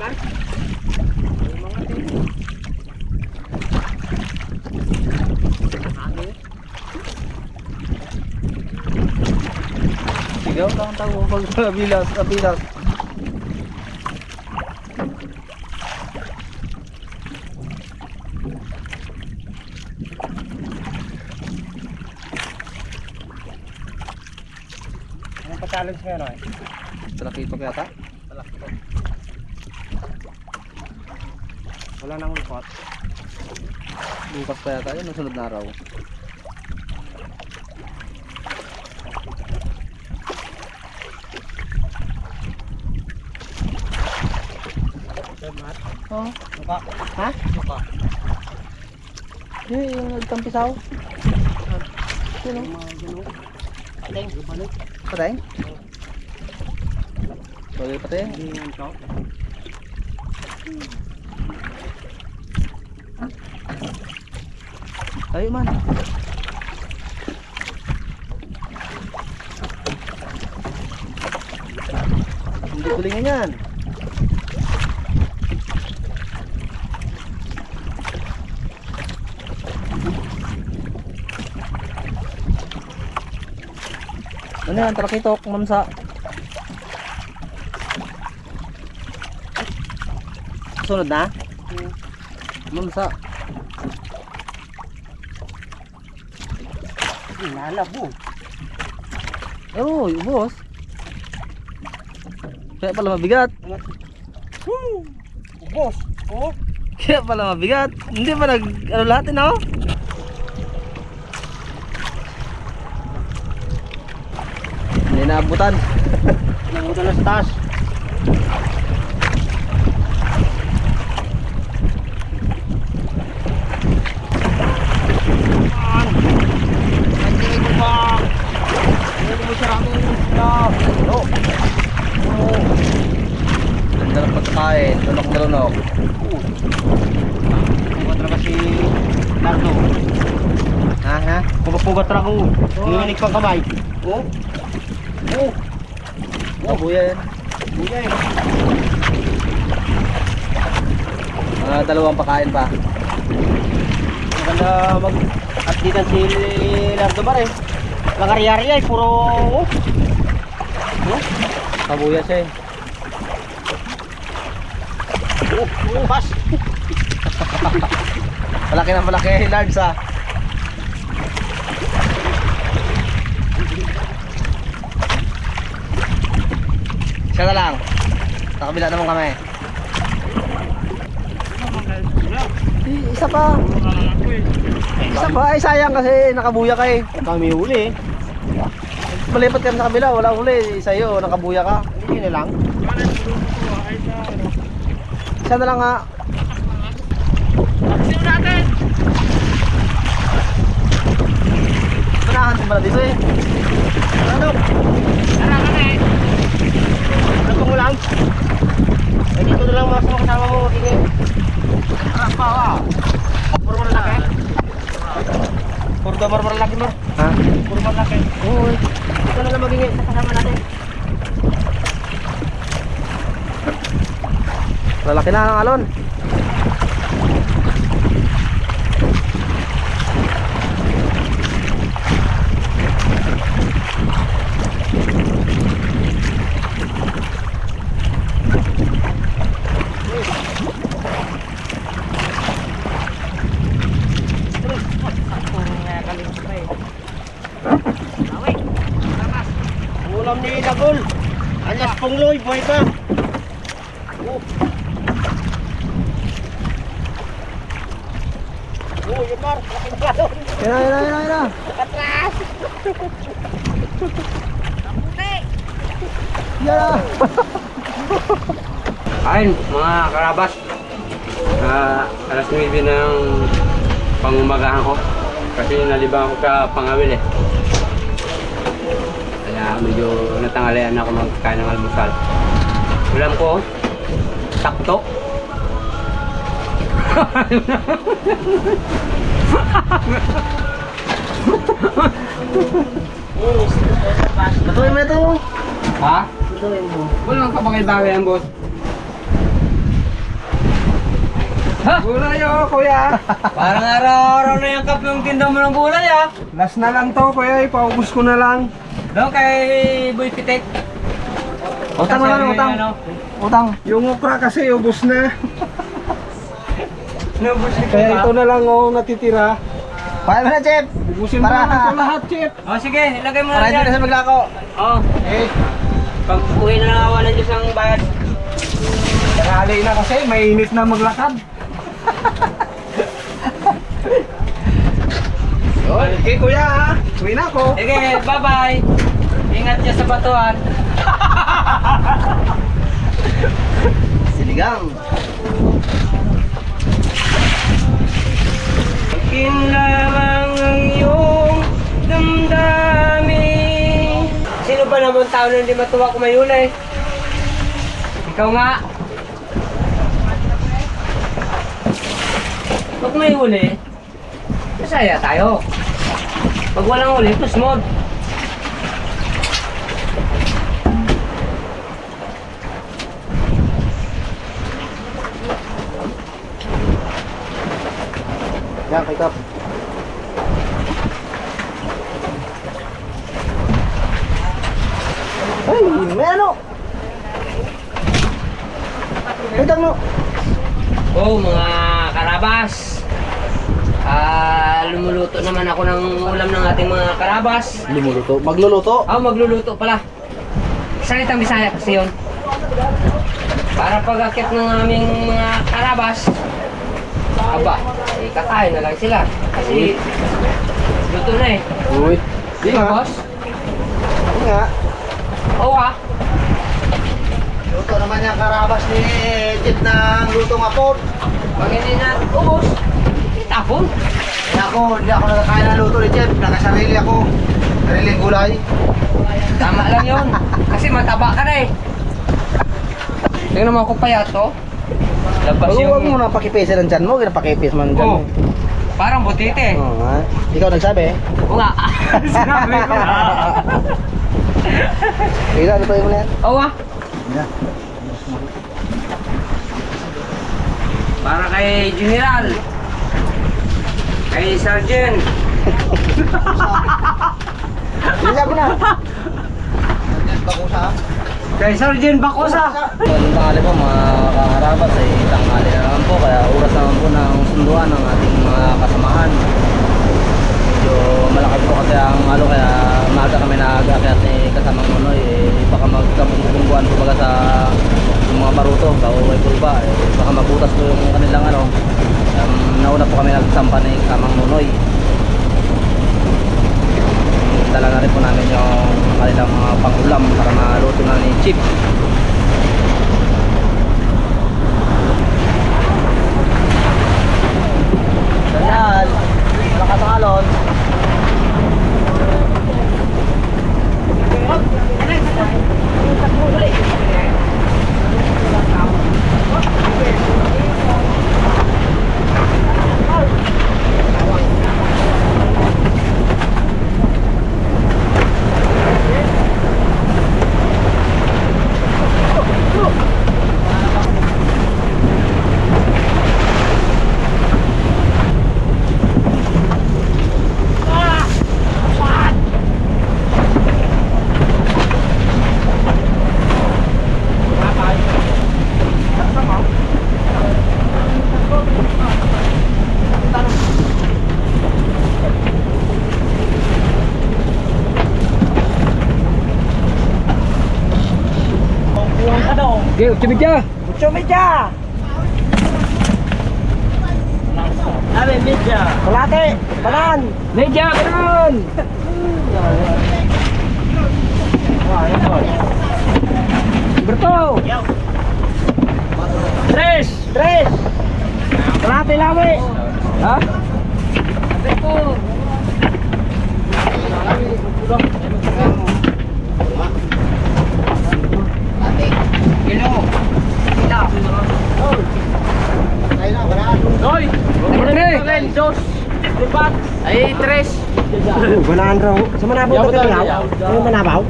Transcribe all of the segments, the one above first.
Mar. Mga tin. Sigaw lang tao pag kabilas, kabilas. Anong pa-challenge ngayon ay? Talakitok yata. Talakitok. Wala nang ulpot. Bukas pa yata yun, nasunod na araw. Sir Mar. Oo. Muka. Ha? Muka. Yung nagtampisaw. Sino? Mga gano'n. Pateng. Balik. Patay? Bagay patay. Hindi yung ito. Tayo man. Hindi tulingan yan. Ano yan? Talakitok, mamsa. Sunod na? Mamsa. Nalabo. Oo, boss. Kaya pala mabigat. Woo! Ubos. Oh. Kaya pala mabigat. Hindi pa nag ano lahat eh, no? Hindi naabutan. Nangutan na sa taas. Ganda ng pagkain. Lunok na lunok. Pugat talaga si Nardo. Ha? Pugat talaga ko. Nanginig pang kamay. Oh. Oh. Kabuya yan. Buya eh. Mga dalawang pakain pa. Maganda mag-updatean si Nardo Bar eh. Langaryari ay puro. Oh. Oh. Kabuya siya eh. Oh. Pas. Malaki na malaki. Large ah. Siya na lang. Sa kabila naman kami. Isa pa. Isa pa. Ay sayang kasi nakabuya ka eh. Kami huli eh. Malipat kami sa kabila. Wala huli. Sa'yo nakabuya ka. Hindi na lang. Siya na lang nga. Panahan din pala dito eh. Ano? Arangan na eh. Ano mo lang? Eh dito na lang mga kasama mo. Sige. Arap pa ka. Puro mo laki. Puro damar laki mo. Ha? Puro mo laki. Oo. Ito na lang magiging kasama natin. Lalaki na ang alon. Ulam ni Dagol. Anyas pungloy, buhay pa. Oh. Oh, yun Mar. Laking balon. Yan na. Atras. Yan na. Kain mga karabas. Alas 9 ng pangumagahan ko kasi nalibang ako sa pangawil eh. Kaya medyo natangalian ako magkain ng almusal. Ulam ko, takto. Lutuin mo ito. Ha? Lutuin mo. Walang kapakibagay yan, boss. Gulay oh, kuya. Parang araw-araw na yung kap yung tinda mo ng gulay ah. Last na lang to, kuya. Ipaubos ko na lang. Doon kay Boy Pitek. Utang na lang, utang. Utang. Yung okra kasi ubos na. Kaya ito na lang oh, natitira. Paano na, Chef? Ubusin mo na ito lahat, Chef. Oh sige, ilagay mo na Para dyan. hindi na sa maglako. Oh, pag uwi na lang awan ng Diyos ang bayad. Tanghali na kasi, mainit na maglakad. Okay, kuya ha. Uwi na ako. Sige, bye-bye. Ingat dyan sa batuan. Siligang. Akin lamang ang iyong damdamin. Sino ba naman tao na hindi matuwa kung may huli? Ikaw nga. Pag may huli, masaya tayo. Pag walang huli, push mode. Yan, kay Kap. Ay, may ano? Utang no. Oh, mga karabas. Lumuluto naman ako ng ulam ng ating mga karabas. Lumuluto. Magluluto. Magluluto pala. Salitang Bisaya kasi yun. Para pag-akit ng aming mga karabas, aba, kakain na lang sila. Kasi luto na eh. Uy. Di ba, boss? Hindi nga. Oo ah. Luto naman yung karabas ni Chef ng lutong apod. Pag hindi na ubos, itapon. Hindi ako nakakain ng luto ni Chef. Nakasarili ako. Sariling gulay. Tama lang yun. Kasi mataba ka na eh. Tingnan mo ako payat to. Labas Huwag mo yung... na pakipisa ng dyan mo. Pakipis man dyan. Oh, parang butite. Oo nga. Ikaw nagsabi. Oo nga. Sinabi ko na. Ikaw, ano pa yung yan? Oo ah. Yan. Para kay General. Kay Sergeant. Hindi sabi na. Bakusa. Kay Sergeant Bacosa. Magandang tanghali po mga kakarabas ay tanghali na naman po kaya oras naman po ng sunduan ng ating mga kasamahan. Medyo malaki po kasi ang ano kaya maaga kami naaga kaya kasamang Nonoy baka magkabungguan po baga sa yung mga baruto bago ay pulba baka mabutas po yung kanilang ano. Nauna po kami nagsampa ni kasamang Nonoy. Dala na rin po namin yung kanilang mga pangulam para maluto na ni Chip. Ganyan, malakas ang alon. Okay, ucapidya. Chumidya! Amin, medya. Kalate! Banan! Medya, ganun! Berto! Tres! Tres! Kalate lawi! Ha? Berto! Kilo! Kilo! Ay na, wala. Hoy! Tres! Dos! Lipat! Ay, tres! Banan raw. Sa manabaw Yaw, ka yaw. yaw? Ano manabaw?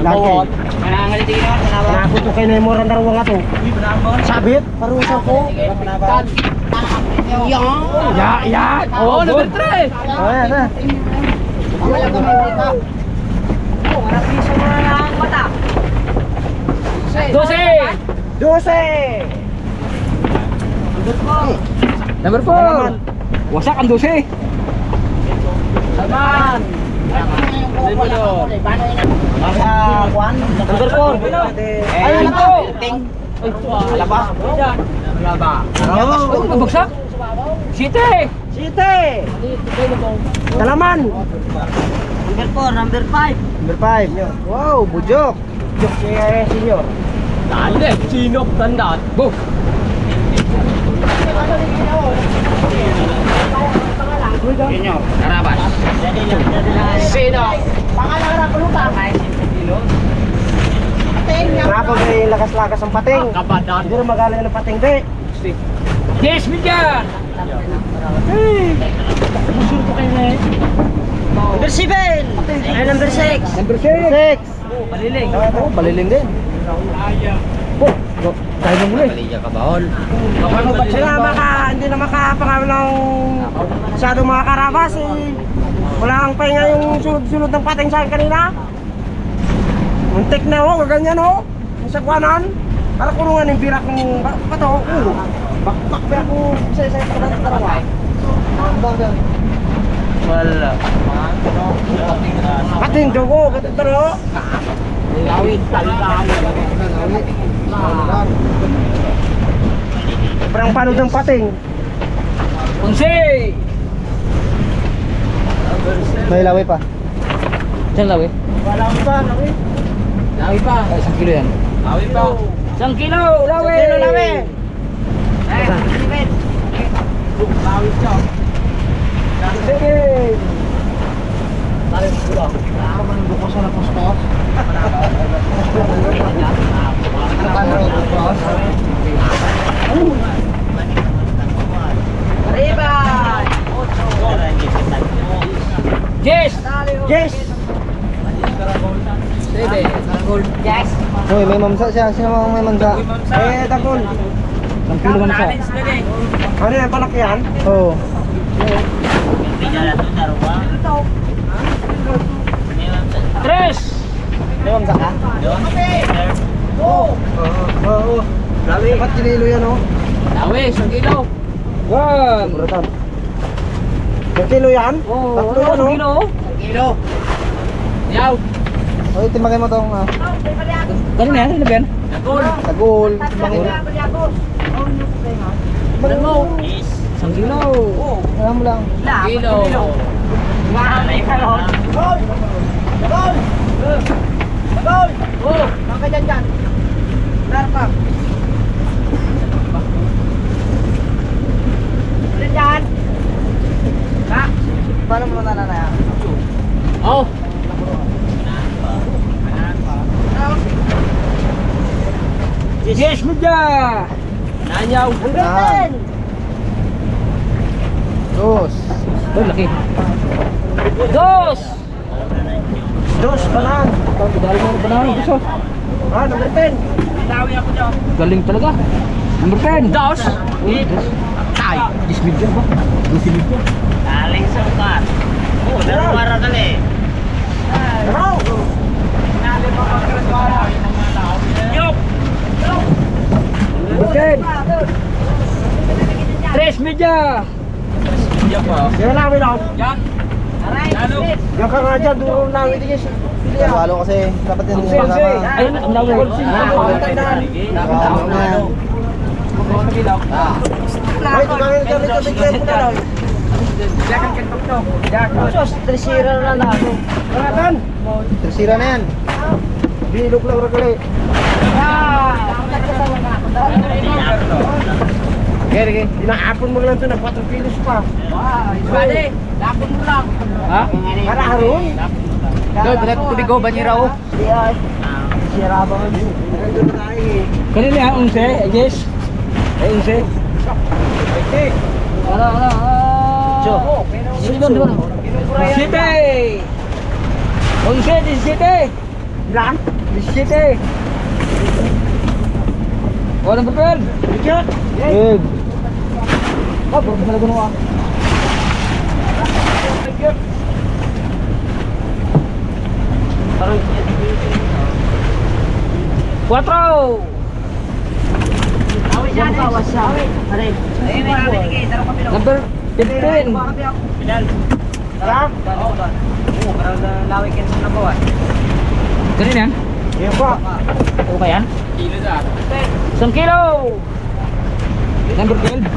Lagi. Manangalit din ako, Nakapot ko kay Nemo rin darwa nga to. Sabit? Parusa ko. Yan. Oh, number 3. Oh, yan na. Mamaya ka may dito. Oh, harap piso mo na lang mata. 12. 12! Number 4. Wasak ang 12. Salman! Juan, number 4. Ayun na to. Ting. Alaba. Alaba. Bagsak. City. Talaman. Number 5. Number 5. Wow, bujok. Bujok si senior. Dali. Sinop tandaan. Bo. Senior, Karabas. Sino? Pangalan na pulutan. Pating. Rapo ba yung lakas-lakas ang pating? Kabadan. Hindi na magaling ng pating, be. Yes, Midya. Number 7. Ay, number 6. Number 6. Baliling. Oh, baliling din. Tayo na muli. Palilya ka baon. Hindi na makapangalan ng masyadong mga karabas eh. Wala kang pahinga yung sunod-sunod ng pating sa akin kanina. Muntik na ho, ganyan ho. Yung sagwanan. Para kulungan yung birak ng bato. Bakbak ba ako isa-isa pa ng dalawa. Wala. Pating dugo, gato taro. Lawit. Parang panod ng pating. 11. May lawi pa. Saan lawi? Lawi pa, lawi. Lawi pa. Ay, 1 kilo yan. Lawi pa. 1 kilo, lawi. Lawi. Lawi siya. Sige. Lawi pula. Ako man buko sa napos-pos. Arriba! Yes. Yes! 7. Gold. Yes! Uy, may mamsa siya. Sino ang may mamsa? Eh, dagol. 1 kilo man siya. Ano yan, palaki yan? Oo. Tres. May mamsa ka? Oo. Oo. Lawi. Dapat kinilo yan, oh. Lawi, 1 kilo. 1. Buratan. 1 kilo yan? Oh, Tatlo yan, oh. 1 kilo. Kilo. Yaw. Oy, timbangin mo tong, Kano na yan? Ano ba yan? tagol. Timbangin. Ano mo? 1 kilo. Alam mo lang. Kilo. Gol! Gol! Gol! Oh, baka dyan. Benar pa. Dyan. Kak, paano mo nananaya? Oh. Yes, Midya. Nanyaw. Yan. Dos. Oh, laki. 2. Dos, banan. Dahil mo ba na gusto? Ah, number 10. Galing talaga. Number 10. 2. Tay. 10 Midya ba? 12 Midya. Aling sangkat. Oh, dari para kali. Hello. Yup. Number 10. 3 Midya. Yan namin ako. Yan. Lalo. Yan ka nga dyan, doon namin tigis. Lalo kasi dapat din Sige, sige. Ayun, ang lawi. Ay, tumangin kami ito, bigyan ko na lang. Sos, tresira na lang. Karatan. Tresira na yan. Bilog lang rakali. Kaya, inaapon mo lang ito, nag 4 kilos pa. Bale, lapon mo lang. Ha? Para haron. Doy, berat tubig ko, banyera ko. Iya. Sira ba man? Nandun na tayo eh. Kanina ha, 11, yes. Ay, 11. Wala. Jo. Doon. 17. 11, 17. Ilan? 17. Oh, number 12. Bigyan. Good. Oh, baru sa gunung ah. Cuatro. Number 15. Kanina yan? Yan po. Ano ba yan? Isang kilo. Number 12.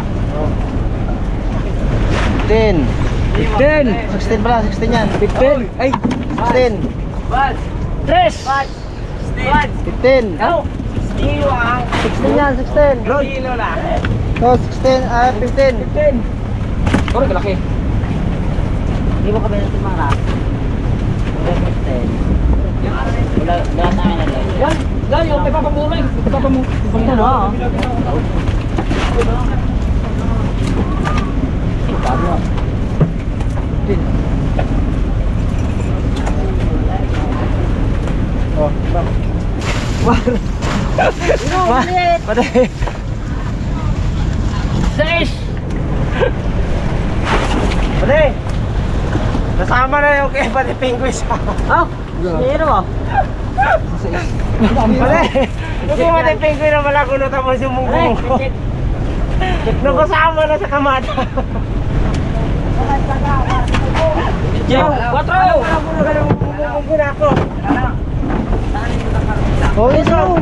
10. 15. 16 pala, 16 yan. 15. Ay. 16. Tres. 15. 16 yan, 16. So, 16, 15. 15. Sorry, kalaki. Hindi mo kami natin mga rap. Wala sa amin na lang. Yan. Yan, yung may papamura. May papamura. Ito no? Sabi mo. 15. Oh, bang. Pwede. 6. Pwede. Nasama na yung kay Pati Penguins. Ah. Sino mo? Pwede. Yung kay Pati Penguins na wala kuno tapos yung mungkong ko. Nung kasama na sa kamata. Jam. 4. Mungkong na ako. Oh, ito.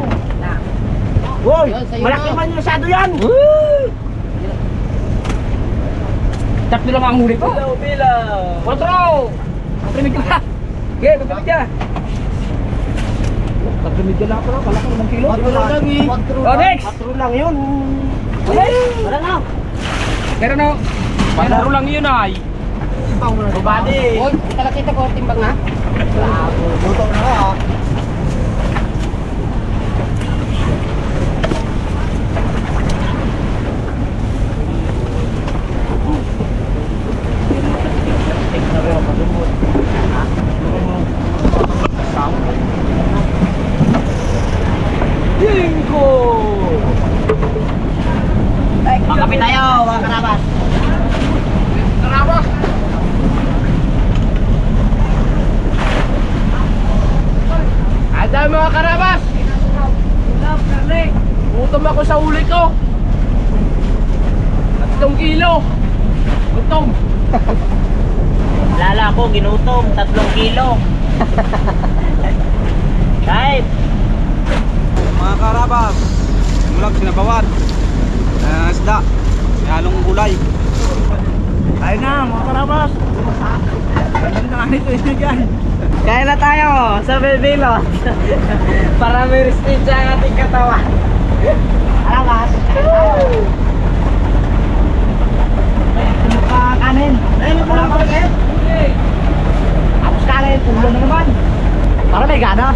Woy, malaki man masyado yan. Tatlo lang ang huli ko. Bilaw. 4. Paprimid ka. Okay, paprimid ka. Paprimid ka lang ako. Kala ko 5 kilo. 4 lang lagi. Oh, next. 4 lang yun. Wala na. Pero no. Palaro lang yun ay. Bubadi. Oy, kita ko timbang na. Buto na ka. Bingo! Magkapi tayo, mga karabas. Karabas! Ada mga karabas! Gutom ako sa uli ko. 3 kilo. Gutom. Lala ko, ginutom, 3 kilo. Kahit. Mga karabas, mulag sinabawan, isda, may halong gulay. Ayun na, mga karabas. Kaya na tayo sa Belbelo. Para may restage ang ating katawan. Karabas. Kanin. Ayun mo lang pala kayo. Tapos kanin, ulo na naman. Para may gana.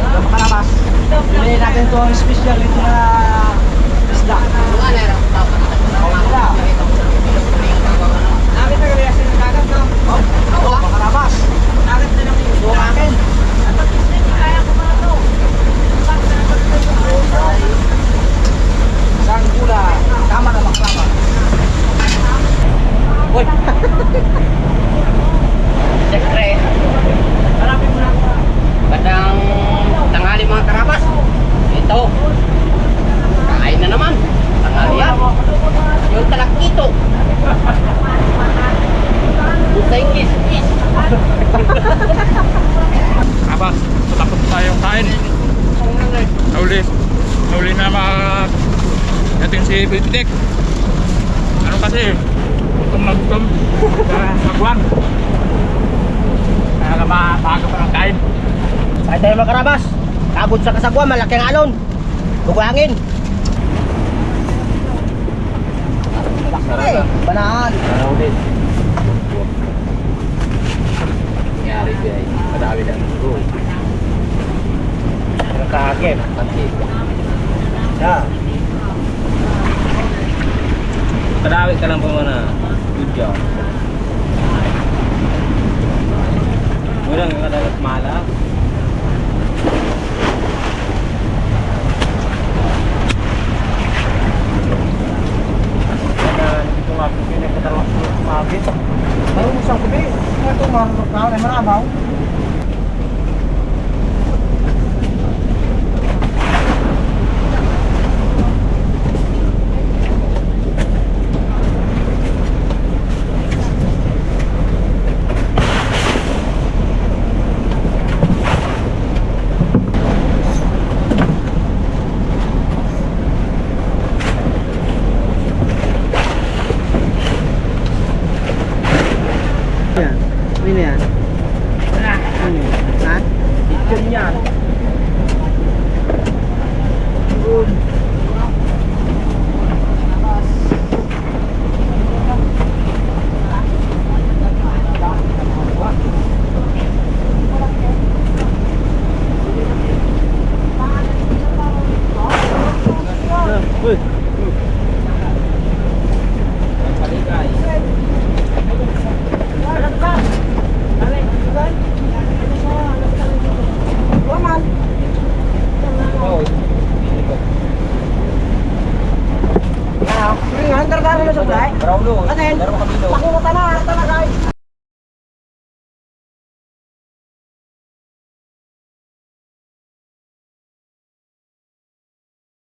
Mga karabas. Piliin natin ito ang special ito na isda. Nakit na kaya sila kagat no? Oo, makarabas. Nakit na lang yung akin. Isang gula, tama na maklama. Uy! Siyempre, Harapin mo na. bandang tanghali mga karabas. Ito. Kain na naman. Tanghali yan. Yung talakito. Sa English, fish. Karabas, tapos tayong kain. Nauli na natin si Bintik. Ano kasi? Gutom na gutom. Magwan. Kaya bago pa ng kain. Kahit tayo mga karabas. Kabot sa kasagwa, malaking alon. Bugangin. Hey, banaan. Nauli. Nangyari dyan, madami na ang go. Nakahagip. Pansit. Yeah. Padawi ka lang po muna. Good job. Murang yung kadalat mala. Braulo. Ano yan? Pakungutan na, guys.